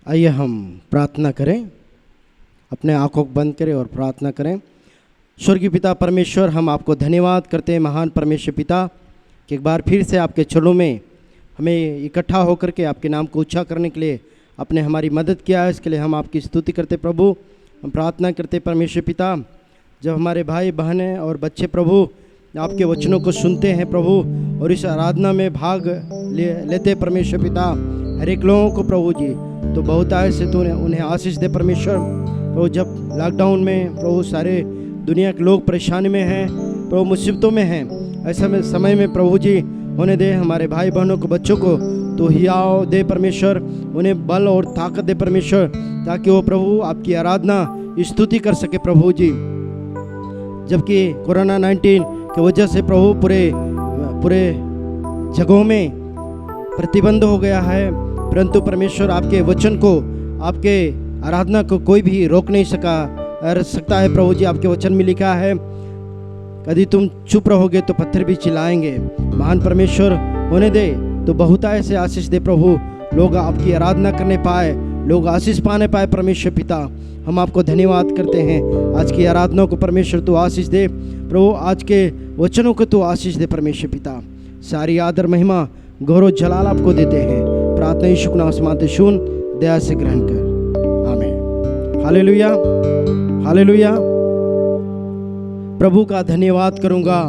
आइए हम प्रार्थना करें, अपने आंखों को बंद करें और प्रार्थना करें। स्वर्गीय पिता परमेश्वर, हम आपको धन्यवाद करते हैं महान परमेश्वर पिता कि एक बार फिर से आपके चरणों में हमें इकट्ठा होकर के आपके नाम को ऊंचा करने के लिए आपने हमारी मदद किया है। इसके लिए हम आपकी स्तुति करते प्रभु। हम प्रार्थना करते परमेश्वर पिता, जब हमारे भाई बहनें और बच्चे प्रभु आपके वचनों को सुनते हैं प्रभु और इस आराधना में भाग लेते परमेश्वर पिता, हर एक लोगों को प्रभु जी तो बहुत आय से तो उन्हें आशीष दे परमेश्वर। प्रभु जब लॉकडाउन में प्रभु सारे दुनिया के लोग परेशानी में हैं प्रभु, मुसीबतों में हैं, ऐसे में समय में प्रभु जी होने दे हमारे भाई बहनों को, बच्चों को तो हियाव दे परमेश्वर, उन्हें बल और ताकत दे परमेश्वर, ताकि वो प्रभु आपकी आराधना स्तुति कर सके प्रभु जी। जबकि कोरोना 19 की वजह से प्रभु पूरे जगहों में प्रतिबंध हो गया है, परंतु परमेश्वर आपके वचन को, आपके आराधना को कोई भी रोक नहीं सकता है प्रभु जी। आपके वचन में लिखा है, यदि तुम चुप रहोगे तो पत्थर भी चिल्लाएंगे। महान परमेश्वर होने दे तो बहुत ऐसे आशीष दे प्रभु, लोग आपकी आराधना करने पाए, लोग आशीष पाने पाए परमेश्वर पिता। हम आपको धन्यवाद करते हैं। आज की आराधना को परमेश्वर तो आशीष दे प्रभु, आज के वचनों को तो आशीष दे परमेश्वर पिता। सारी आदर महिमा गौरव जलाल आपको देते हैं। प्रार्थना यीशु के नाम से मांगते, सुन दया से ग्रहण कर, आमीन। Hallelujah hallelujah. प्रभु का धन्यवाद करूंगा,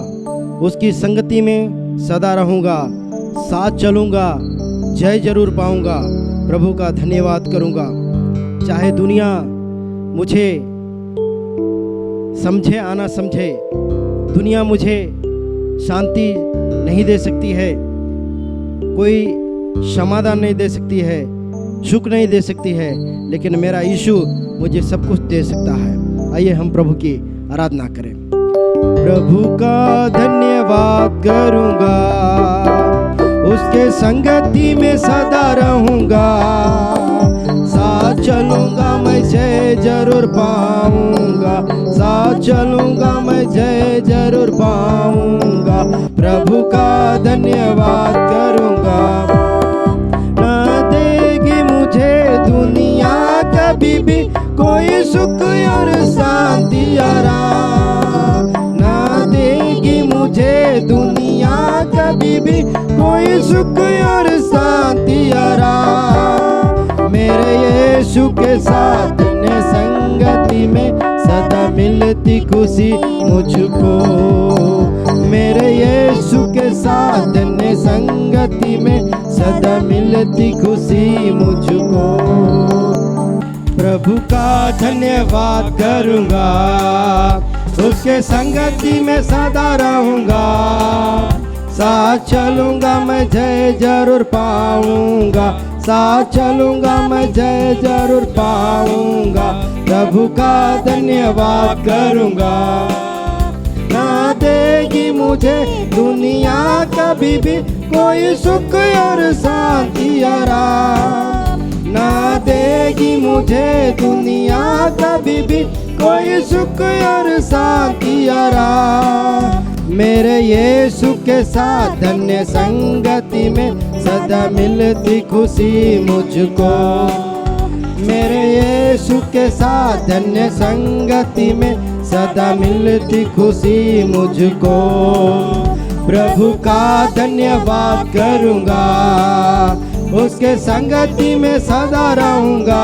उसकी संगति में सदा रहूंगा, साथ चलूंगा, जय जरूर पाऊंगा। प्रभु का धन्यवाद करूंगा, चाहे दुनिया मुझे समझे आना समझे, दुनिया मुझे शांति नहीं दे सकती है, कोई समाधान नहीं दे सकती है, सुख नहीं दे सकती है, लेकिन मेरा यीशु मुझे सब कुछ दे सकता है। आइए हम प्रभु की आराधना करें। प्रभु का धन्यवाद करूंगा, उसके संगति में सदा रहूंगा, साथ चलूंगा मैं जय जरूर पाऊंगा, साथ चलूंगा मैं जय जरूर पाऊंगा। प्रभु का धन्यवाद करूंगा, ना देगी मुझे दुनिया कभी भी कोई सुख और शांति आराम, ना देगी मुझे दुनिया कभी भी कोई सुख और शांति आराम। मेरे यीशु के साथ ने संगति में सदा मिलती खुशी मुझको, मेरे यीशु के साथ ने संगति में सदा मिलती खुशी मुझको। प्रभु का धन्यवाद करूंगा, उसके संगति में सदा रहूंगा, साथ चलूंगा मैं जय जरूर पाऊंगा, साथ चलूंगा मैं जय जरूर पाऊंगा। प्रभु का धन्यवाद करूंगा, ना देगी मुझे दुनिया कभी भी कोई सुख और शांति आराम, ना देगी मुझे दुनिया कभी भी कोई सुख और शांति आराम। मेरे यीशु के साथ धन्य संगति में सदा मिलती खुशी मुझको, मेरे यीशु के साथ धन्य संगति में सदा मिलती खुशी मुझको। प्रभु का धन्यवाद करूंगा, उसके संगति में सदा रहूंगा,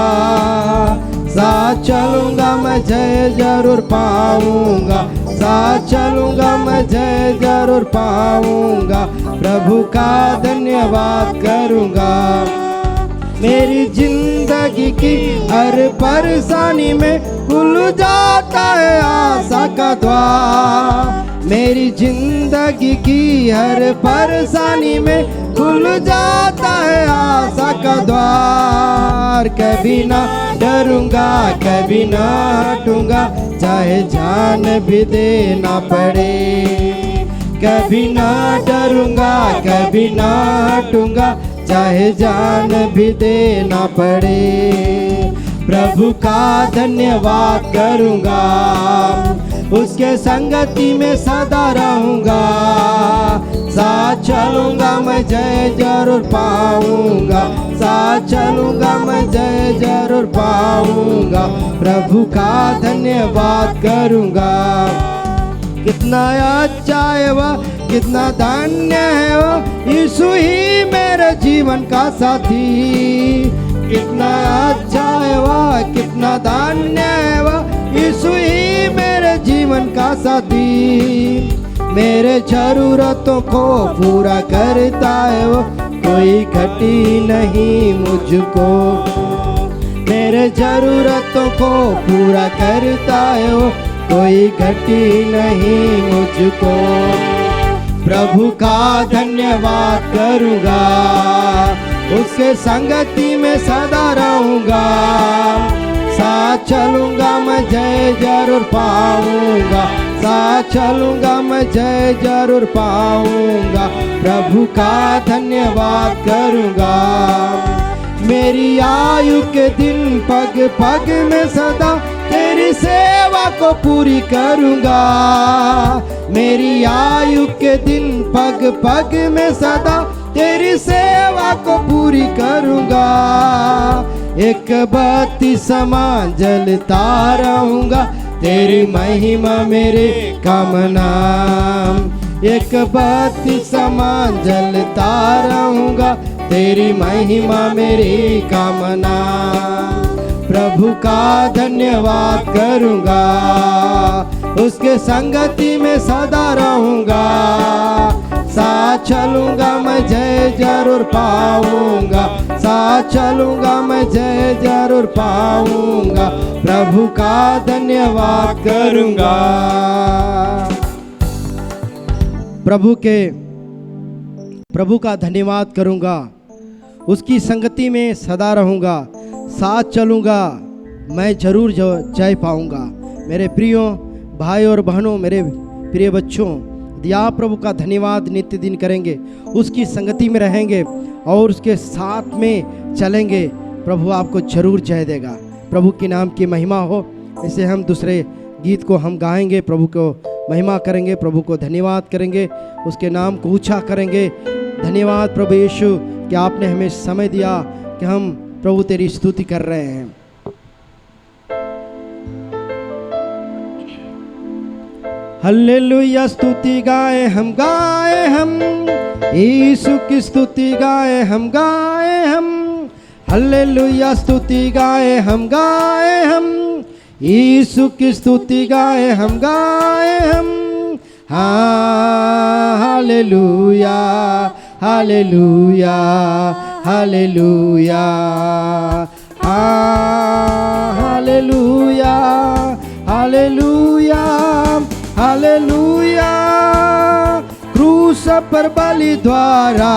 साथ चलूंगा मैं जय जरूर पाऊंगा, साथ चलूंगा मैं जय जरूर पाऊंगा। प्रभु का धन्यवाद करूंगा, मेरी जिंदगी की हर परेशानी में खुल जाता है आशा का द्वार, मेरी जिंदगी की हर परेशानी में खुल जाता है आशा का द्वार। कभी ना डरूंगा, कभी ना हटूंगा, चाहे जान भी देना पड़े, कभी ना डरूंगा, कभी ना हटूंगा, चाहे जान भी देना पड़े। प्रभु का धन्यवाद करूंगा, उसके संगति में सदा रहूंगा, साथ चलूंगा मैं जय जरूर पाऊंगा, साथ चलूंगा मैं जय जरूर पाऊंगा, प्रभु का धन्यवाद करूंगा। कितना अच्छा है वह, कितना धन्य है वह, यीशु ही मेरे जीवन का साथी। कितना अच्छा है वह, कितना धन्य है वह, यीशु ही मेरे जीवन का साथी। मेरे जरूरतों को पूरा करता है वो, कोई घटी नहीं मुझको। मेरे जरूरतों को पूरा करता है वो, कोई घटी नहीं मुझको। प्रभु का धन्यवाद करूंगा, उसके संगति में सदा रहूंगा। साथ चलूंगा मैं जय जरूर पाऊंगा, साथ चलूंगा मैं जय जरूर पाऊंगा, प्रभु का धन्यवाद करूंगा। मेरी आयु के दिन पग पग में सदा तेरी सेवा को पूरी करूंगा। मेरी आयु के दिन पग पग में सदा तेरी सेवा को पूरी करूंगा। एक बत्ती समान जलता रहूंगा, तेरी महिमा मेरे काम नाम। एक बत्ती समान जलता रहूंगा, तेरी महिमा मेरी काम नाम। प्रभु का धन्यवाद करूंगा, उसके संगति में सदा रहूंगा। साथ चलूंगा मैं जय जरूर पाऊंगा, साथ चलूंगा मैं जय जरूर पाऊंगा, प्रभु का धन्यवाद करूंगा। प्रभु का धन्यवाद करूंगा, उसकी संगति में सदा रहूंगा। साथ चलूंगा मैं जरूर जय पाऊंगा। मेरे प्रियो भाई और बहनों, मेरे प्रिय बच्चों, यदि आप प्रभु का धन्यवाद नित्य दिन करेंगे, उसकी संगति में रहेंगे और उसके साथ में चलेंगे, प्रभु आपको जरूर जय देगा। प्रभु के नाम की महिमा हो। इसे हम दूसरे गीत को हम गाएंगे, प्रभु को महिमा करेंगे, प्रभु को धन्यवाद करेंगे, उसके नाम को ऊंचा करेंगे। धन्यवाद प्रभु यीशु कि आपने हमें समय दिया कि हम प्रभु तेरी स्तुति कर रहे हैं। हल्लेलुया स्तुति गाए हम यीशु की स्तुति गाए हम। हल्लेलुया स्तुति गाए हम यीशु की स्तुति गाए हम। हाँ हालेलुया हालेलुया हालेलुया, हाँ हालेलुया हालेलुया हालेलुया। क्रूस पर बलि द्वारा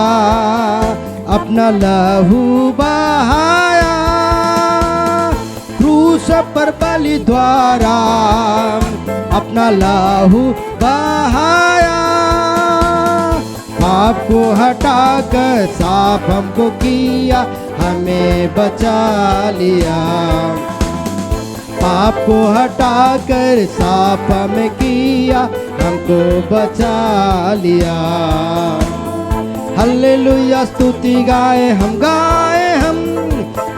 अपना लहू बहाया, क्रूस पर बलि द्वारा अपना लहू बहाया। पाप को हटाकर साफ हमको किया, हमें बचा लिया। पाप को हटाकर साफ हमें किया, हमको बचा लिया। हल्लेलुया स्तुति गाए हम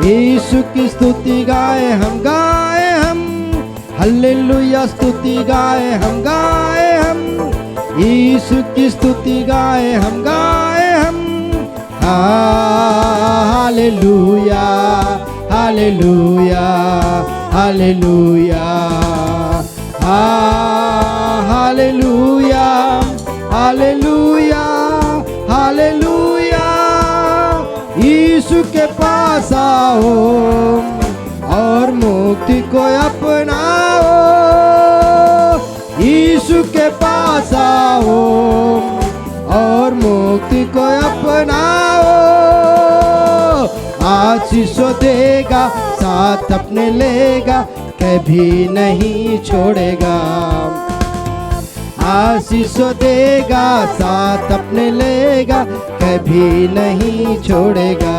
यीशु की स्तुति गाए हम। हल्लेलुया स्तुति गाए हम यीशु की स्तुति गाए हम। Hallelujah hallelujah hallelujah, hallelujah hallelujah hallelujah. यीशु के पास आओ और मुक्ति को अपनाओ। यीशु के पास आओ और मुक्ति को अपनाओ। आशीष देगा साथ अपने लेगा, कभी नहीं छोड़ेगा। आशीष देगा साथ अपने लेगा, कभी नहीं छोड़ेगा।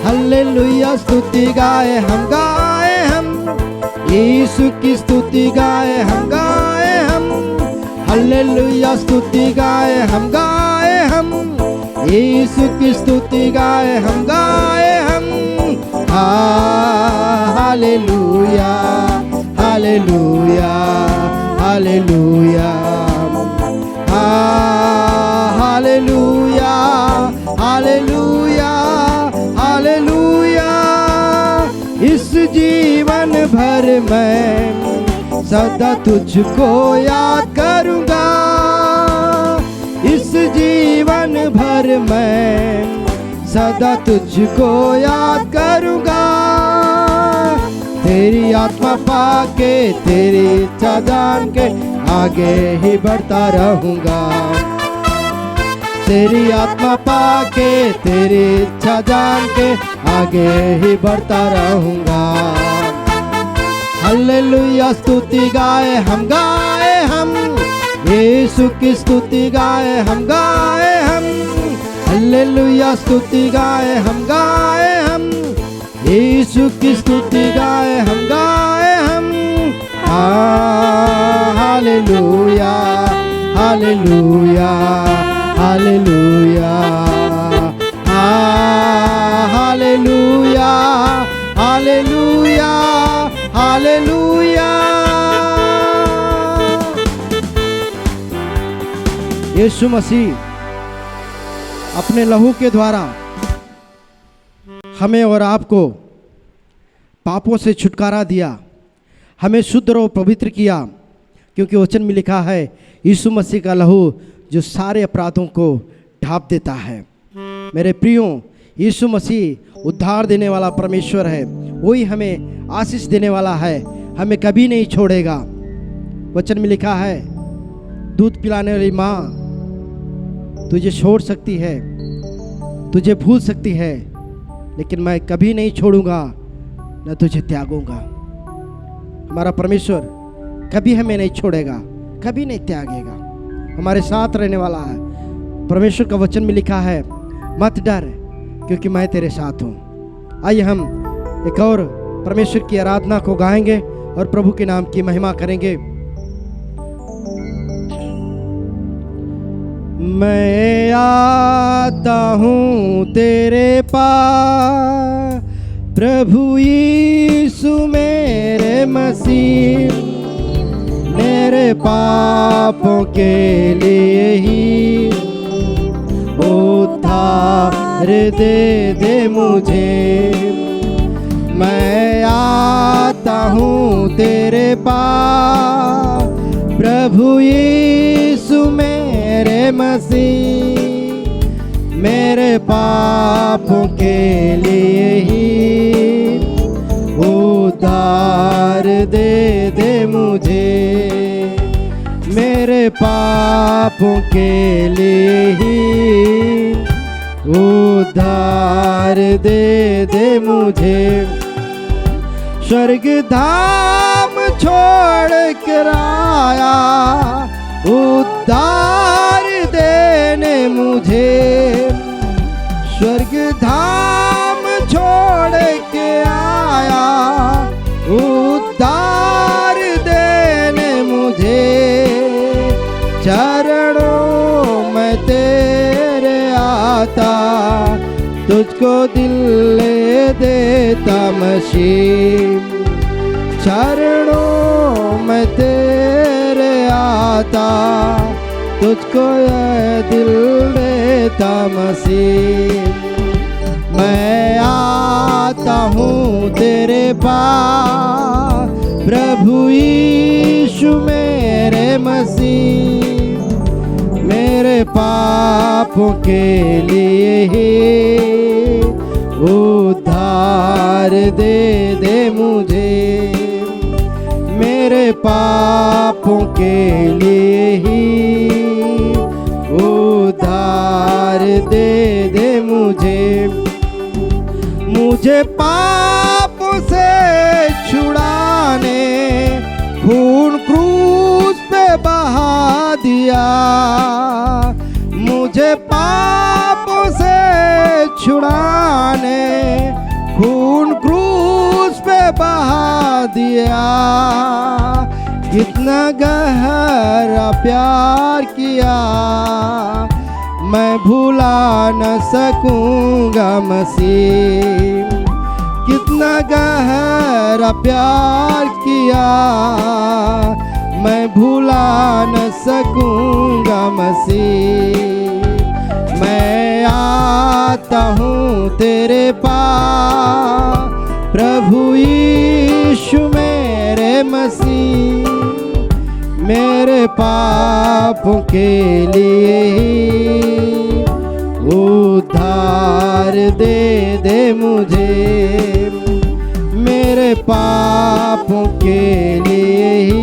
हल्लेलुया स्तुति गाए हम यीशु की स्तुति गाए हम। हालेलुया स्तुति गाए हम यीशु की स्तुति गाए हम hallelujah hallelujah hallelujah hallelujah hallelujah hallelujah. इस जीवन भर मैं सदा तुझको याद करूंगा, इस जीवन भर मैं सदा तुझको याद करूंगा। तेरी आत्मा पाके तेरी इच्छा जान के आगे ही बढ़ता रहूंगा, तेरी आत्मा पाके तेरी इच्छा जान के आगे ही बढ़ता रहूंगा। हालेलुया स्तुति गाए हम यीशु की स्तुति गाए हम हालेलुया स्तुति गाए हम यीशु की स्तुति गाए हम hallelujah hallelujah hallelujah hallelujah hallelujah hallelujah. यीशु मसीह अपने लहू के द्वारा हमें और आपको पापों से छुटकारा दिया, हमें शुद्ध और पवित्र किया, क्योंकि वचन में लिखा है यीशु मसीह का लहू जो सारे अपराधों को ढांप देता है। मेरे प्रियो, यीशु मसीह उद्धार देने वाला परमेश्वर है, वही हमें आशीष देने वाला है, हमें कभी नहीं छोड़ेगा। वचन में लिखा है दूध पिलाने वाली माँ तुझे छोड़ सकती है, तुझे भूल सकती है, लेकिन मैं कभी नहीं छोड़ूंगा न तुझे त्यागूंगा। हमारा परमेश्वर कभी हमें नहीं छोड़ेगा, कभी नहीं त्यागेगा, हमारे साथ रहने वाला है। परमेश्वर का वचन में लिखा है मत डर क्योंकि मैं तेरे साथ हूँ। आइए हम एक और परमेश्वर की आराधना को गाएंगे और प्रभु के नाम की महिमा करेंगे। मैं आता हूँ तेरे पास प्रभु यीशु मेरे मसीह, मेरे पापों के लिए ही उद्धार दे मुझे। मैं आता हूँ तेरे पास प्रभु यीशु मेरे मसीह, मेरे पापों के लिए ही उद्धार दे मुझे, मेरे पापों के लिए ही उद्धार दे मुझे। स्वर्ग धाम छोड़ कर आया उद्धार देने मुझे, स्वर्ग धाम छोड़ के आया उद्धार देने मुझे। चरणों में तेरे आता तुझको दिल देता मसीह, चरणों में तेरे आता तुझको ये दिल देता मसीह। मैं आता हूँ तेरे पास प्रभु यीशु मेरे मसीह, मेरे पापों के लिए ही उद्धार दे मुझे, मेरे पापों के लिए ही उद्धार दे मुझे। मुझे पापों से छुड़ाने खून क्रूस पे बहा दिया, मुझे पापों से छुड़ाने खून क्रूस पे बहा दिया। कितना गहरा प्यार किया मैं भुला न सकूंगा मसीह। कितना गहरा प्यार किया मैं भुला न सकूंगा मसीह। मैं आता हूँ तेरे पास प्रभु यीशु मेरे मसीह। मेरे पापों के लिए उद्धार दे दे मुझे। मेरे पापों के लिए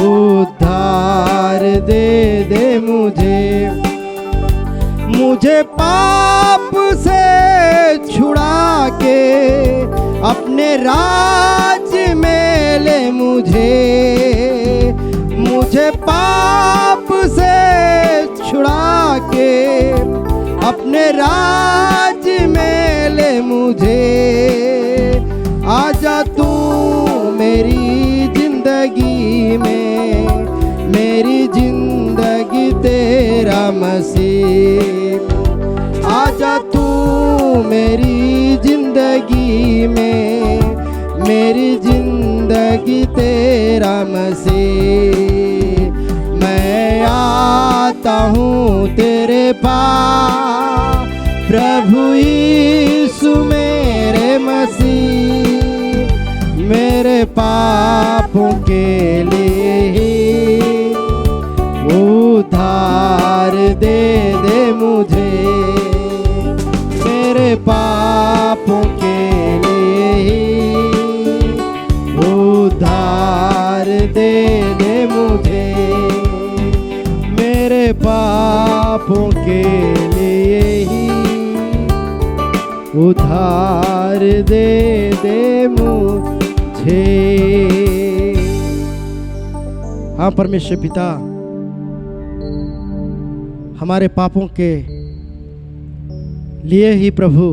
उद्धार दे दे मुझे। मुझे पाप से छुड़ा के अपने राज्य में ले मुझे। मुझे पाप से छुड़ा के अपने राज्य में ले मुझे। आजा तू मेरी जिंदगी में, मेरी जिंदगी तेरा मसीह। आजा तू मेरी जिंदगी में, मेरी जिंदगी तेरा मसीह। मैं आता हूँ तेरे पास प्रभु यीशु मेरे मसीह। मेरे पापों के लिए उद्धार दे दे मुझे। मेरे पापों के लिए उद्धार दे दे मुझे। मेरे पापों के लिए ही उद्धार दे दे मुझे। हाँ परमेश्वर पिता, हमारे पापों के लिए ही प्रभु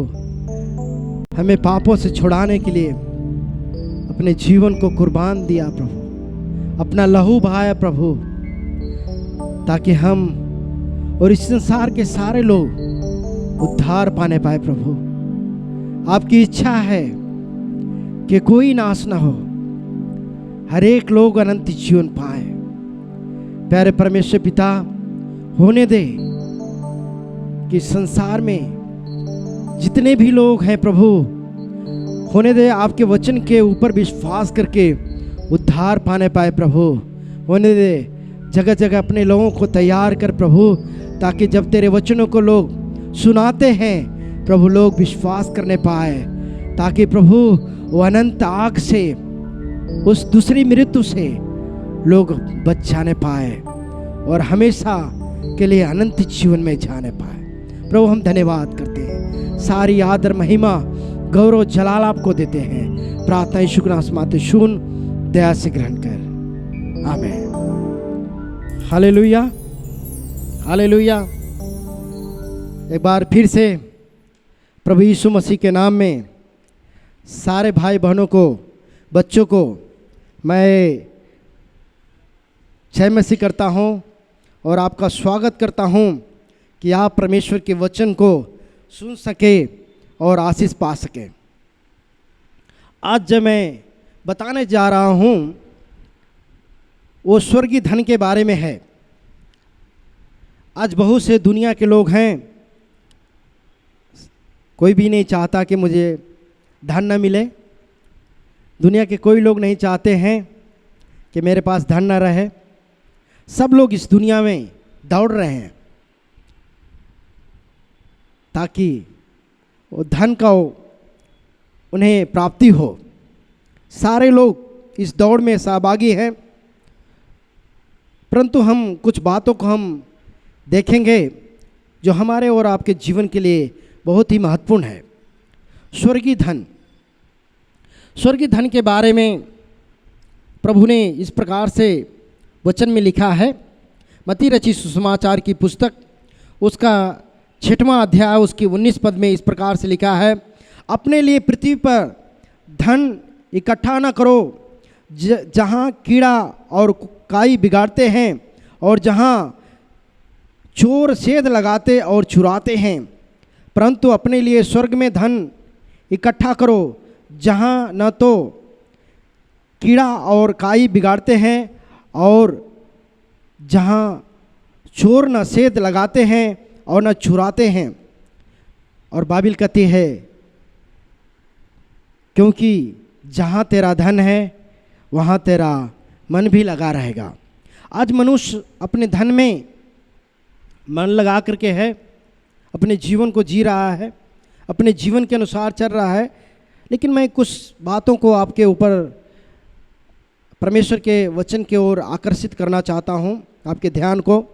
हमें पापों से छुड़ाने के लिए अपने जीवन को कुर्बान दिया प्रभु। अपना लहू बहाया प्रभु, ताकि हम और इस संसार के सारे लोग उद्धार पाने पाए प्रभु। आपकी इच्छा है कि कोई नाश न हो, हर एक लोग अनंत जीवन पाए। प्यारे परमेश्वर पिता, होने दे कि संसार में जितने भी लोग हैं प्रभु, होने दे आपके वचन के ऊपर विश्वास करके उद्धार पाने पाए प्रभु। होने दे जगह जगह अपने लोगों को तैयार कर प्रभु, ताकि जब तेरे वचनों को लोग सुनाते हैं प्रभु, लोग विश्वास करने पाए, ताकि प्रभु वो अनंत आग से, उस दूसरी मृत्यु से लोग बच जाने पाए और हमेशा के लिए अनंत जीवन में जाने पाए। प्रभु हम धन्यवाद करते हैं, सारी आदर महिमा गौरव जलाल आपको देते हैं। प्रार्थना यीशु के नाम से मांगते, सुन दया से ग्रहण कर, आमीन। Hallelujah, hallelujah. एक बार फिर से प्रभु यीशु मसीह के नाम में सारे भाई बहनों को, बच्चों को मैं जय मसीह करता हूँ और आपका स्वागत करता हूँ कि आप परमेश्वर के वचन को सुन सके और आशीष पा सके। आज जब मैं बताने जा रहा हूँ वो स्वर्गीय धन के बारे में है। आज बहुत से दुनिया के लोग हैं, कोई भी नहीं चाहता कि मुझे धन न मिले। दुनिया के कोई लोग नहीं चाहते हैं कि मेरे पास धन न रहे। सब लोग इस दुनिया में दौड़ रहे हैं ताकि वो धन का उन्हें प्राप्ति हो। सारे लोग इस दौड़ में सहभागी हैं, परंतु हम कुछ बातों को हम देखेंगे जो हमारे और आपके जीवन के लिए बहुत ही महत्वपूर्ण है। स्वर्गीय धन, स्वर्गीय धन के बारे में प्रभु ने इस प्रकार से वचन में लिखा है। मत्ती रचित सुसमाचार की पुस्तक उसका 6वां अध्याय उसकी 19 पद में इस प्रकार से लिखा है, अपने लिए पृथ्वी पर धन इकट्ठा न करो जहाँ कीड़ा और काई बिगाड़ते हैं और जहाँ चोर सेंध लगाते और चुराते हैं, परंतु अपने लिए स्वर्ग में धन इकट्ठा करो, जहाँ न तो कीड़ा और काई बिगाड़ते हैं और जहाँ चोर न सेंध लगाते हैं और न चुराते हैं। और बाइबल कहती है, क्योंकि जहाँ तेरा धन है वहाँ तेरा मन भी लगा रहेगा। आज मनुष्य अपने धन में मन लगा करके है, अपने जीवन को जी रहा है, अपने जीवन के अनुसार चल रहा है। लेकिन मैं कुछ बातों को आपके ऊपर परमेश्वर के वचन की ओर आकर्षित करना चाहता हूँ, आपके ध्यान को।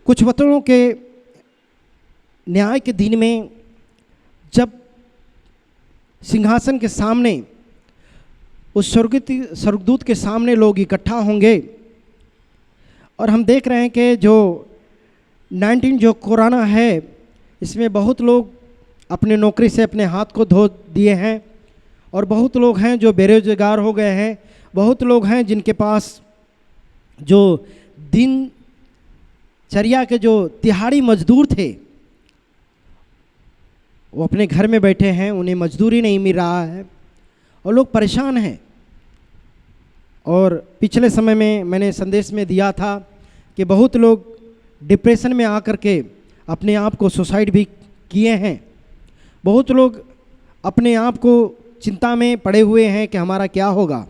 कुछ वचनों के न्याय के दिन में जब सिंहासन के सामने, उस स्वर्गदूत के सामने लोग इकट्ठा होंगे, और हम देख रहे हैं कि जो 19 जो कोरोना है, इसमें बहुत लोग अपने नौकरी से अपने हाथ को धो दिए हैं, और बहुत लोग हैं जो बेरोजगार हो गए हैं, बहुत लोग हैं जिनके पास जो दिनचर्या के जो दिहाड़ी मजदूर थे वो अपने घर में बैठे हैं, उन्हें मजदूरी नहीं मिल रहा है और लोग परेशान हैं। और पिछले समय में मैंने संदेश में दिया था कि बहुत लोग डिप्रेशन में आकर के अपने आप को सुसाइड भी किए हैं। बहुत लोग अपने आप को चिंता में पड़े हुए हैं कि हमारा क्या होगा।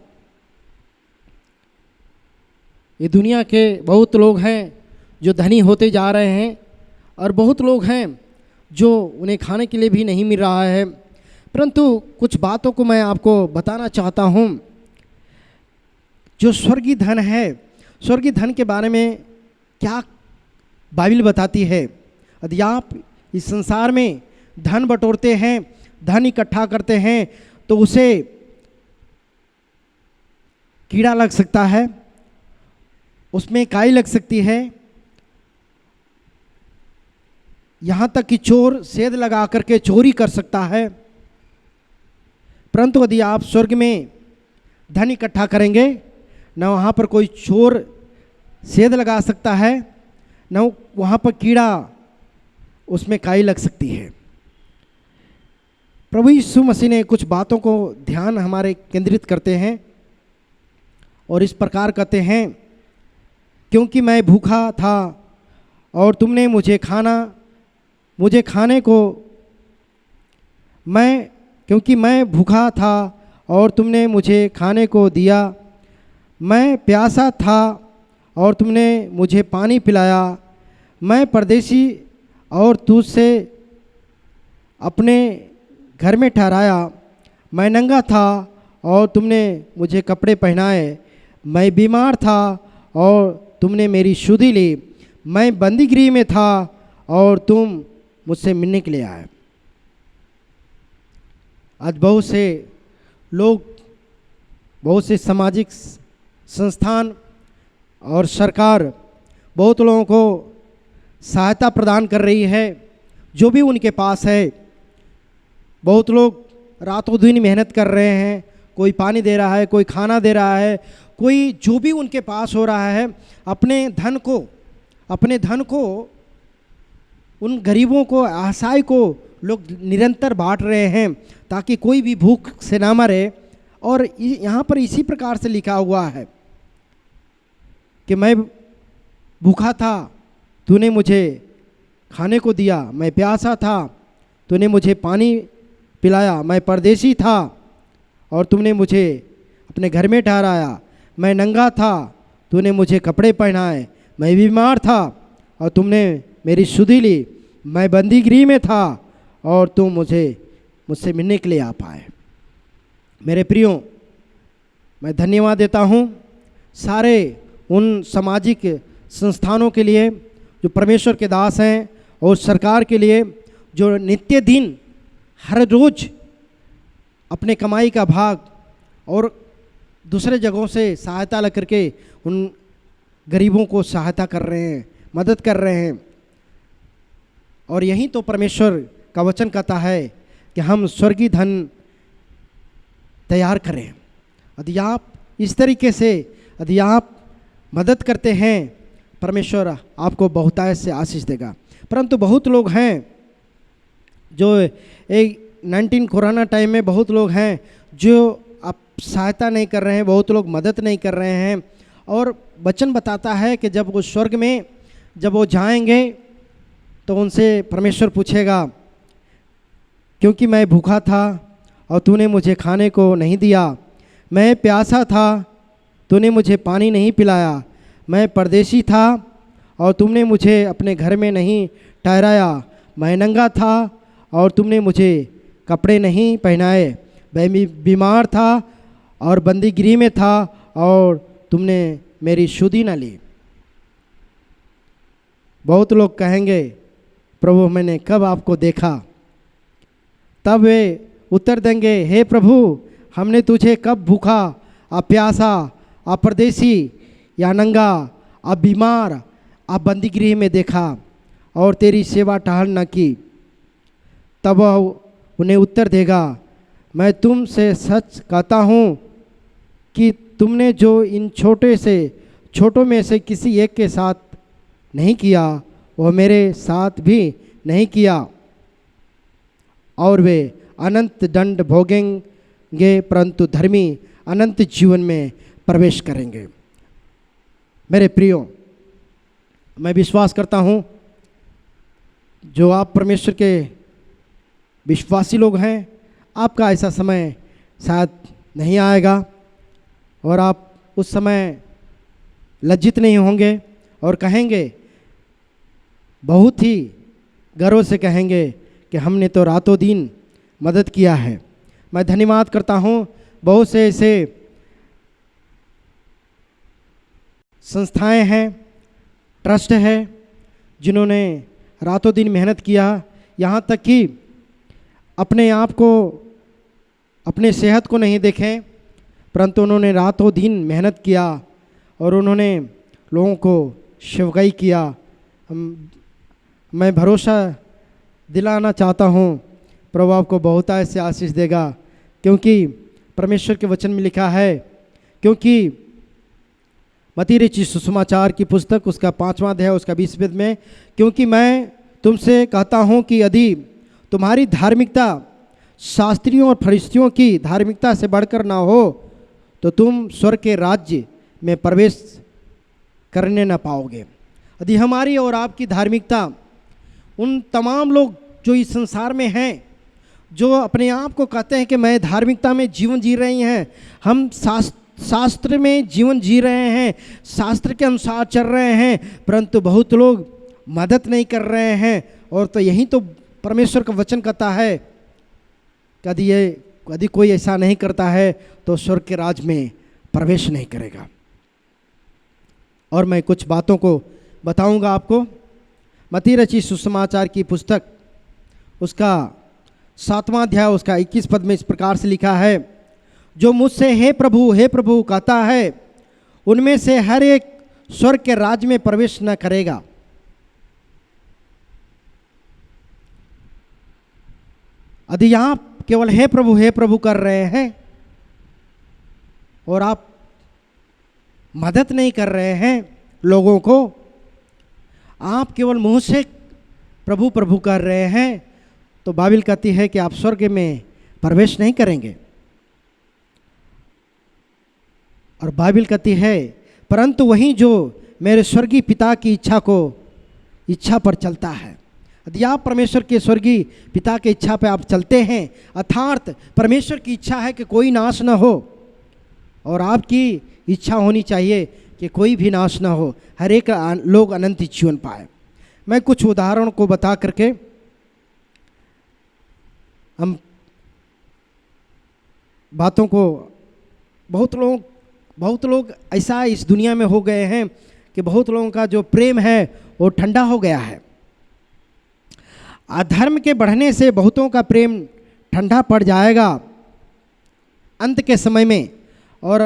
ये दुनिया के बहुत लोग हैं जो धनी होते जा रहे हैं, और बहुत लोग हैं जो उन्हें खाने के लिए भी नहीं मिल रहा है। परंतु कुछ बातों को मैं आपको बताना चाहता हूँ। जो स्वर्गीय धन है, स्वर्गीय धन के बारे में क्या बाइबल बताती है। यदि आप इस संसार में धन बटोरते हैं, धन इकट्ठा करते हैं, तो उसे कीड़ा लग सकता है, उसमें काई लग सकती है, यहाँ तक कि चोर सेंध लगा करके चोरी कर सकता है। परंतु यदि आप स्वर्ग में धन इकट्ठा करेंगे, न वहाँ पर कोई चोर सेंध लगा सकता है, न वहाँ पर कीड़ा उसमें काई लग सकती है। प्रभु यीशु मसीह ने कुछ बातों को ध्यान हमारे केंद्रित करते हैं और इस प्रकार कहते हैं, क्योंकि मैं भूखा था और तुमने मुझे खाने को क्योंकि मैं भूखा था और तुमने मुझे खाने को दिया, मैं प्यासा था और तुमने मुझे पानी पिलाया, मैं परदेशी और तुझसे अपने घर में ठहराया, मैं नंगा था और तुमने मुझे कपड़े पहनाए, मैं बीमार था और तुमने मेरी सुधि ली, मैं बंदीगृह में था और तुम मुझसे मिलने के लिए आए। आज बहुत से लोग, बहुत से सामाजिक संस्थान और सरकार बहुत लोगों को सहायता प्रदान कर रही है, जो भी उनके पास है। बहुत लोग रातों दिन मेहनत कर रहे हैं, कोई पानी दे रहा है, कोई खाना दे रहा है, कोई जो भी उनके पास हो रहा है, अपने धन को उन गरीबों को, असहाय को लोग निरंतर बांट रहे हैं ताकि कोई भी भूख से ना मरे। और यहाँ पर इसी प्रकार से लिखा हुआ है कि मैं भूखा था, तूने मुझे खाने को दिया, मैं प्यासा था, तूने मुझे पानी पिलाया, मैं परदेशी था और तुमने मुझे अपने घर में ठहराया, मैं नंगा था, तूने मुझे कपड़े पहनाए, मैं बीमार था और तुमने मेरी सुधि ली, मैं बंदीगृह में था और तुम मुझसे मिलने के लिए आ पाए। मेरे प्रियो, मैं धन्यवाद देता हूँ सारे उन सामाजिक संस्थानों के लिए जो परमेश्वर के दास हैं, और सरकार के लिए जो नित्य दिन हर रोज़ अपने कमाई का भाग और दूसरे जगहों से सहायता ला करके उन गरीबों को सहायता कर रहे हैं, मदद कर रहे हैं। और यही तो परमेश्वर का वचन कहता है कि हम स्वर्गीय धन तैयार करें। यदि आप इस तरीके से यदि आप मदद करते हैं, परमेश्वर आपको बहुतायत से आशीष देगा। परंतु बहुत लोग हैं जो 19 कोरोना टाइम में बहुत लोग हैं जो आप सहायता नहीं कर रहे हैं, बहुत लोग मदद नहीं कर रहे हैं। और वचन बताता है कि जब वो स्वर्ग में जब वो जाएंगे तो उनसे परमेश्वर पूछेगा, क्योंकि मैं भूखा था और तूने मुझे खाने को नहीं दिया, मैं प्यासा था तूने मुझे पानी नहीं पिलाया, मैं परदेशी था और तुमने मुझे अपने घर में नहीं ठहराया, मैं नंगा था और तुमने मुझे कपड़े नहीं पहनाए, मैं बीमार था और बंदीगिरी में था और तुमने मेरी सुधि न ली। बहुत लोग कहेंगे, प्रभु मैंने कब आपको देखा? तब वे उत्तर देंगे, हे प्रभु हमने तुझे कब भूखा, आप प्यासा, आप परदेसी या नंगा, आप बीमार, आप बंदीगृह में देखा और तेरी सेवा टहल न की? तब वह उन्हें उत्तर देगा, मैं तुमसे सच कहता हूँ कि तुमने जो इन छोटों में से किसी एक के साथ नहीं किया, वह मेरे साथ भी नहीं किया। और वे अनंत दंड भोगेंगे परंतु धर्मी अनंत जीवन में प्रवेश करेंगे। मेरे प्रियो, मैं विश्वास करता हूँ जो आप परमेश्वर के विश्वासी लोग हैं, आपका ऐसा समय शायद नहीं आएगा और आप उस समय लज्जित नहीं होंगे और कहेंगे, बहुत ही गर्व से कहेंगे कि हमने तो रातों दिन मदद किया है। मैं धन्यवाद करता हूँ, बहुत से ऐसे संस्थाएं हैं, ट्रस्ट है जिन्होंने रातों दिन मेहनत किया, यहाँ तक कि अपने आप को, अपने सेहत को नहीं देखें, परंतु उन्होंने रातों दिन मेहनत किया और उन्होंने लोगों को सेवकाई किया। मैं भरोसा दिलाना चाहता हूँ, प्रभु आपको बहुतायत से आशीष देगा, क्योंकि परमेश्वर के वचन में लिखा है, क्योंकि मत्ती रचित सुसमाचार की पुस्तक उसका 5वां अध्याय उसका 20 पद में, क्योंकि मैं तुमसे कहता हूँ कि यदि तुम्हारी धार्मिकता शास्त्रियों और फरिश्तियों की धार्मिकता से बढ़कर ना हो तो तुम स्वर्ग के राज्य में प्रवेश करने ना पाओगे। यदि हमारी और आपकी धार्मिकता उन तमाम लोग जो इस संसार में हैं, जो अपने आप को कहते हैं कि मैं धार्मिकता में जीवन जी रही हैं, हम शास्त्र में जीवन जी रहे हैं, शास्त्र के अनुसार चल रहे हैं, परंतु बहुत लोग मदद नहीं कर रहे हैं। और तो यही तो परमेश्वर का वचन कहता है, यदि कोई ऐसा नहीं करता है तो स्वर्ग के राज में प्रवेश नहीं करेगा। और मैं कुछ बातों को बताऊंगा आपको। मत्ती रचित सुसमाचार की पुस्तक उसका 7वां अध्याय उसका 21 पद में इस प्रकार से लिखा है, जो मुझसे हे प्रभु कहता है, उनमें से हर एक स्वर्ग के राज्य में प्रवेश न करेगा। यदि आप केवल हे प्रभु कर रहे हैं और आप मदद नहीं कर रहे हैं लोगों को, आप केवल मुंह से प्रभु कर रहे हैं, तो बाइबल कहती है कि आप स्वर्ग में प्रवेश नहीं करेंगे। और बाइबल कहती है, परंतु वही जो मेरे स्वर्गीय पिता की इच्छा पर चलता है। यदि आप परमेश्वर के स्वर्गीय पिता के इच्छा पर आप चलते हैं, अर्थात परमेश्वर की इच्छा है कि कोई नाश न हो, और आपकी इच्छा होनी चाहिए कि कोई भी नाश न हो, हर एक लोग अनंत जीवन पाए। मैं कुछ उदाहरणों को बता करके हम बातों को, बहुत लोग ऐसा इस दुनिया में हो गए हैं कि बहुत लोगों का जो प्रेम है वो ठंडा हो गया है। अधर्म के बढ़ने से बहुतों का प्रेम ठंडा पड़ जाएगा अंत के समय में। और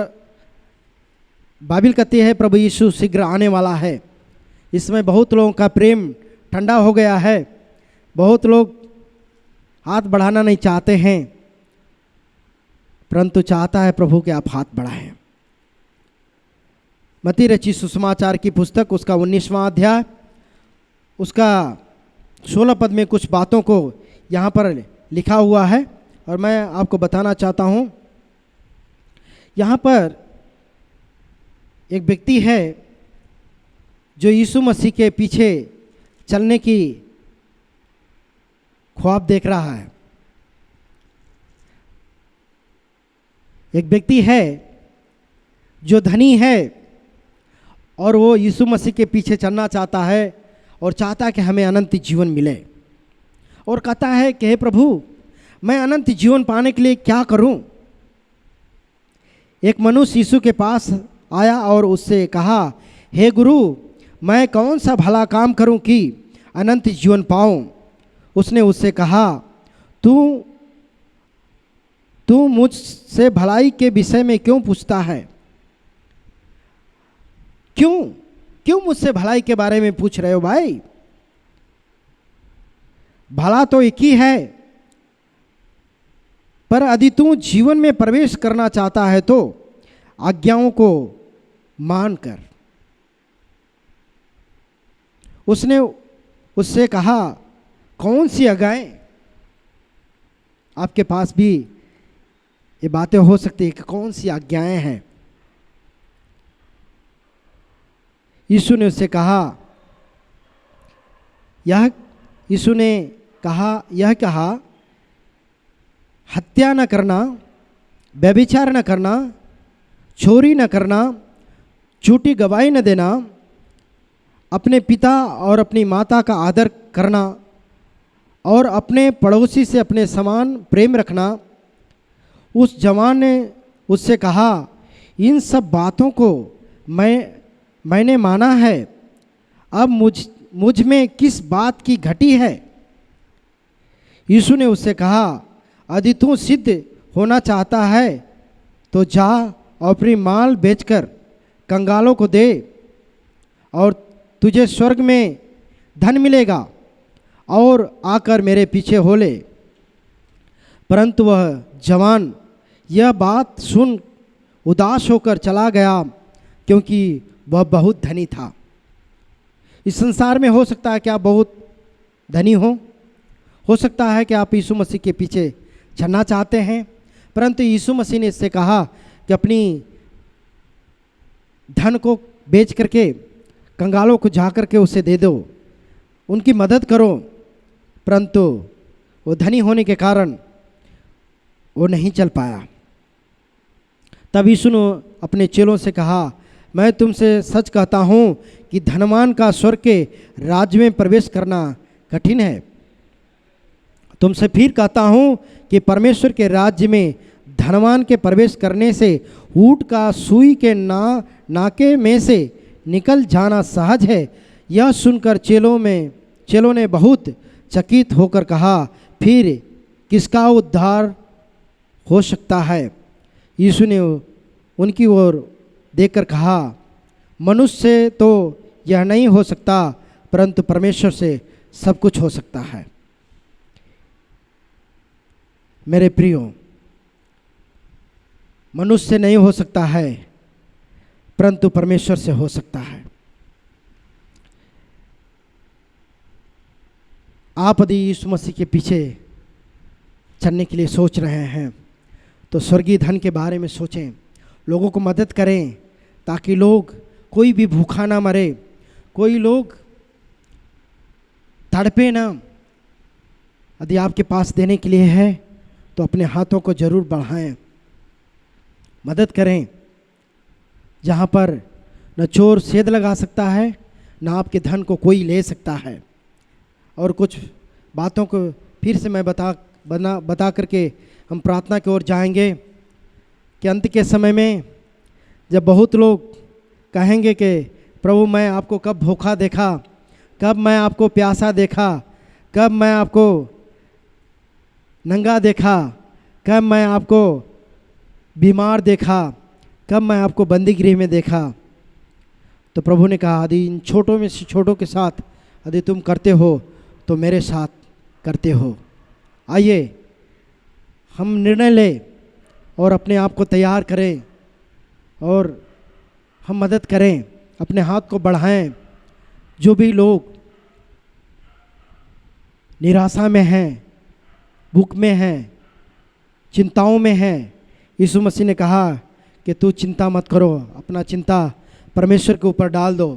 बाइबल कहती है प्रभु यीशु शीघ्र आने वाला है। इसमें बहुत लोगों का प्रेम ठंडा हो गया है, बहुत लोग हाथ बढ़ाना नहीं चाहते हैं। परंतु चाहता है प्रभु कि आप हाथ बढ़ाएं। मत्ती रचित सुसमाचार की पुस्तक उसका 19वां अध्याय उसका 16 पद में कुछ बातों को यहाँ पर लिखा हुआ है और मैं आपको बताना चाहता हूँ। यहाँ पर एक व्यक्ति है जो यीशु मसीह के पीछे चलने की ख्वाब देख रहा है। एक व्यक्ति है जो धनी है और वो यीशु मसीह के पीछे चलना चाहता है और चाहता है कि हमें अनंत जीवन मिले और कहता है कि हे प्रभु, मैं अनंत जीवन पाने के लिए क्या करूं? एक मनुष्य यीशु के पास आया और उससे कहा, हे गुरु, मैं कौन सा भला काम करूं कि अनंत जीवन पाऊं? उसने उससे कहा, तू मुझसे भलाई के विषय में क्यों पूछता है? क्यों मुझसे भलाई के बारे में पूछ रहे हो भाई? भला तो एक ही है, पर यदि तू जीवन में प्रवेश करना चाहता है तो आज्ञाओं को मान कर। उसने उससे कहा, कौन सी आज्ञाएं? आपके पास भी ये बातें हो सकती है कि कौन सी आज्ञाएं हैं। यीशु ने उससे कहा, यह कहा, हत्या न करना, व्यभिचार न करना, चोरी न करना, झूठी गवाही न देना, अपने पिता और अपनी माता का आदर करना और अपने पड़ोसी से अपने समान प्रेम रखना। उस जवान ने उससे कहा, इन सब बातों को मैंने माना है, अब मुझ में किस बात की घटी है? यीशु ने उससे कहा, यदि तू सिद्ध होना चाहता है तो जा और अपनी माल बेचकर कंगालों को दे और तुझे स्वर्ग में धन मिलेगा और आकर मेरे पीछे हो ले। परंतु वह जवान यह बात सुन उदास होकर चला गया, क्योंकि वह बहुत धनी था। इस संसार में हो सकता है कि आप बहुत धनी हो सकता है कि आप यीशु मसीह के पीछे चलना चाहते हैं, परंतु यीशु मसीह ने इससे कहा कि अपनी धन को बेच करके कंगालों को जा करके उसे दे दो, उनकी मदद करो। परंतु वो धनी होने के कारण वो नहीं चल पाया। तब यीशु ने अपने चेलों से कहा, मैं तुमसे सच कहता हूँ कि धनवान का स्वर्ग के राज्य में प्रवेश करना कठिन है। तुमसे फिर कहता हूँ कि परमेश्वर के राज्य में धनवान के प्रवेश करने से ऊँट का सुई के नाके में से निकल जाना सहज है। यह सुनकर चेलों ने बहुत चकित होकर कहा, फिर किसका उद्धार हो सकता है? यीशु ने उनकी ओर देखकर कहा, मनुष्य से तो यह नहीं हो सकता, परंतु परमेश्वर से सब कुछ हो सकता है। मेरे प्रियो, मनुष्य से नहीं हो सकता है, परंतु परमेश्वर से हो सकता है। आप यदि यीशु मसीह के पीछे चलने के लिए सोच रहे हैं तो स्वर्गीय धन के बारे में सोचें, लोगों को मदद करें ताकि कोई भी भूखा ना मरे, कोई लोग तड़पे ना। यदि आपके पास देने के लिए है तो अपने हाथों को जरूर बढ़ाएं, मदद करें। जहाँ पर न चोर सेंध लगा सकता है, न आपके धन को कोई ले सकता है। और कुछ बातों को फिर से मैं बता करके हम प्रार्थना की ओर जाएंगे कि अंत के समय में जब बहुत लोग कहेंगे कि प्रभु, मैं आपको कब भूखा देखा, कब मैं आपको प्यासा देखा, कब मैं आपको नंगा देखा, कब मैं आपको बीमार देखा, कब मैं आपको बंदी गृह में देखा। तो प्रभु ने कहा, यदि इन छोटों में से छोटों के साथ यदि तुम करते हो तो मेरे साथ करते हो। आइए हम निर्णय लें और अपने आप को तैयार करें और हम मदद करें, अपने हाथ को बढ़ाएं। जो भी लोग निराशा में हैं, भूख में हैं, चिंताओं में हैं, यीशु मसीह ने कहा कि तू चिंता मत करो, अपना चिंता परमेश्वर के ऊपर डाल दो।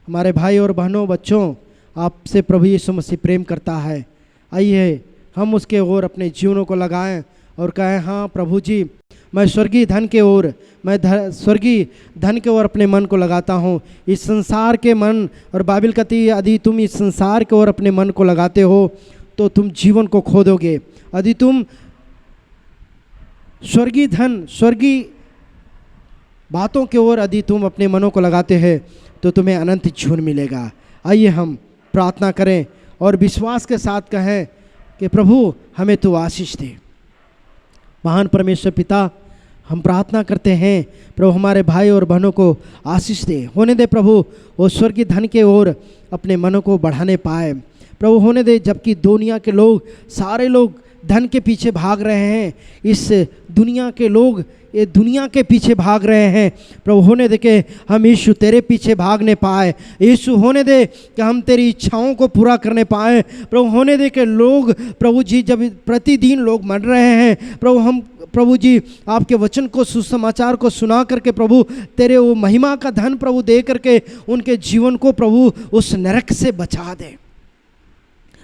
हमारे भाई और बहनों, बच्चों, आपसे प्रभु यीशु मसीह प्रेम करता है। आइए हम उसके ओर अपने जीवनों को लगाएं और कहें, हाँ प्रभु जी, मैं स्वर्गीय धन के ओर, स्वर्गीय धन के ओर अपने मन को लगाता हूँ। इस संसार के मन, और बाइबल कहती है यदि तुम इस संसार के ओर अपने मन को लगाते हो तो तुम जीवन को खो दोगे। यदि तुम स्वर्गीय धन, स्वर्गीय बातों के ओर यदि तुम अपने मनों को लगाते हैं तो तुम्हें अनंत जीवन मिलेगा। आइए हम प्रार्थना करें और विश्वास के साथ कहें कि प्रभु हमें तू आशीष दे। महान परमेश्वर पिता, हम प्रार्थना करते हैं प्रभु हमारे भाई और बहनों को आशीष दे, होने दे प्रभु वो स्वर्गीय धन के ओर अपने मनों को बढ़ाने पाए प्रभु, होने दे। जबकि दुनिया के लोग, सारे लोग धन के पीछे भाग रहे हैं, इस दुनिया के लोग ये दुनिया के पीछे भाग रहे हैं प्रभु, होने दे कि हम यीशु तेरे पीछे भागने पाए। यीशु होने दे कि हम तेरी इच्छाओं को पूरा करने पाए प्रभु, होने दे कि लोग प्रभु जी, जब प्रतिदिन लोग मर रहे हैं प्रभु, हम प्रभु जी आपके वचन को, सुसमाचार को सुना करके प्रभु तेरे वो महिमा का धन प्रभु दे करके उनके जीवन को प्रभु उस नरक से बचा दे।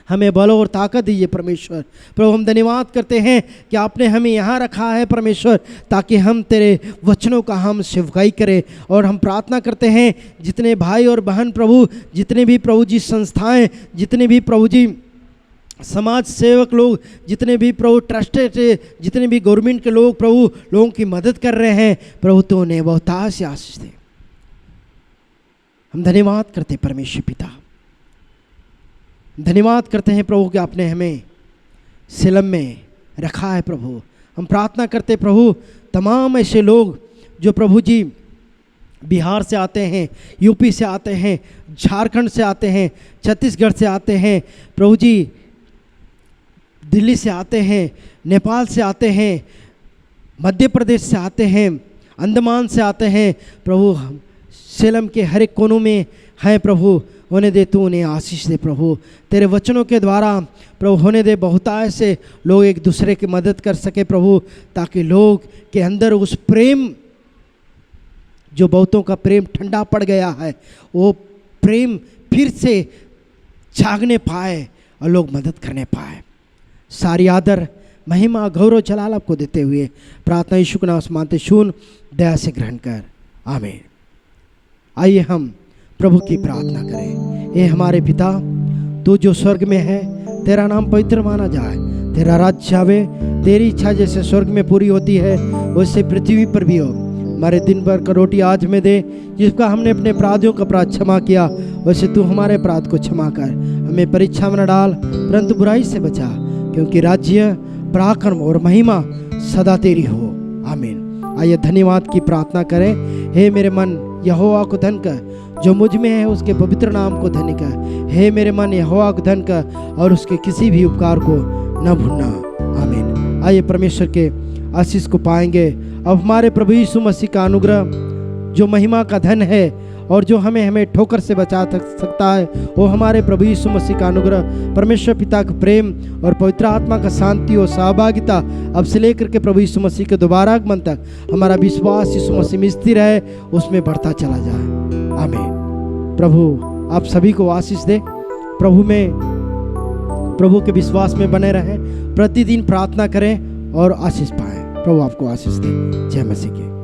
हमें बल और ताकत दीजिए परमेश्वर। प्रभु हम धन्यवाद करते हैं कि आपने हमें यहाँ रखा है परमेश्वर, ताकि हम तेरे वचनों का हम सेवकाई करें। और हम प्रार्थना करते हैं जितने भाई और बहन प्रभु, जितने भी प्रभु जी संस्थाएं, जितने भी प्रभु जी समाज सेवक लोग, जितने भी प्रभु ट्रस्टेड, जितने भी गवर्नमेंट के लोग प्रभु लोगों की मदद कर रहे हैं प्रभु, तो उन्हें बहुतायत से आशीष दे। हम धन्यवाद करते परमेश्वर पिता, धन्यवाद करते हैं प्रभु कि आपने हमें सिलम में रखा है प्रभु। हम प्रार्थना करते प्रभु तमाम ऐसे लोग जो प्रभु जी बिहार से आते हैं, यूपी से आते हैं, झारखंड से आते हैं, छत्तीसगढ़ से आते हैं प्रभु जी, दिल्ली से आते हैं, नेपाल से आते हैं, मध्य प्रदेश से आते हैं, अंडमान से आते हैं प्रभु, सेलम के हर एक कोनों में हैं प्रभु, होने दे तू उन्हें आशीष दे प्रभु। तेरे वचनों के द्वारा प्रभु होने दे बहुतायत से लोग एक दूसरे की मदद कर सके प्रभु, ताकि लोग के अंदर उस प्रेम, जो बहुतों का प्रेम ठंडा पड़ गया है, वो प्रेम फिर से जागने पाए और लोग मदद करने पाए। सारी आदर, महिमा, गौरव, जलाल आपको देते हुए प्रार्थना यीशु के नाम से मानते, शून दया से ग्रहण कर, आमीन। आइए हम प्रभु की प्रार्थना करें। हे हमारे पिता, तू जो स्वर्ग में है, तेरा नाम पवित्र माना जाए, तेरा राज्य आवे, तेरी इच्छा जैसे स्वर्ग में पूरी होती है वैसे पृथ्वी पर भी हो। हमारे दिन भर का रोटी आज हमें दे, जिसका हमने अपने अपराधियों का अपराध क्षमा किया वैसे तू हमारे अपराध को क्षमा कर। हमें परीक्षा में न डाल, परंतु बुराई से बचा, क्योंकि राज्य, पराक्रम और महिमा सदा तेरी हो, आमीन। आइए धन्यवाद की प्रार्थना करें। हे मेरे मन यहोवा को धन कर, जो मुझ में है उसके पवित्र नाम को धन्य कर। हे मेरे मन यहोवा को धन कर और उसके किसी भी उपकार को न भूलना, आमीन। आइए परमेश्वर के आशीष को पाएंगे। अब हमारे प्रभु यीशु मसीह का अनुग्रह, जो महिमा का धन है और जो हमें ठोकर से बचा सकता है, वो हमारे प्रभु यीशु मसीह का अनुग्रह, परमेश्वर पिता का प्रेम और पवित्र आत्मा का शांति और सहभागिता अब से लेकर के प्रभु यीशु मसीह के दोबारा आगमन तक हमारा विश्वास यीशु मसीह में स्थिर रहे, उसमें बढ़ता चला जाए, आमीन। प्रभु आप सभी को आशीष दे, प्रभु के विश्वास में बने रहें, प्रतिदिन प्रार्थना करें और आशीष पाएं। प्रभु आपको आशीष दे। जय मसीह की।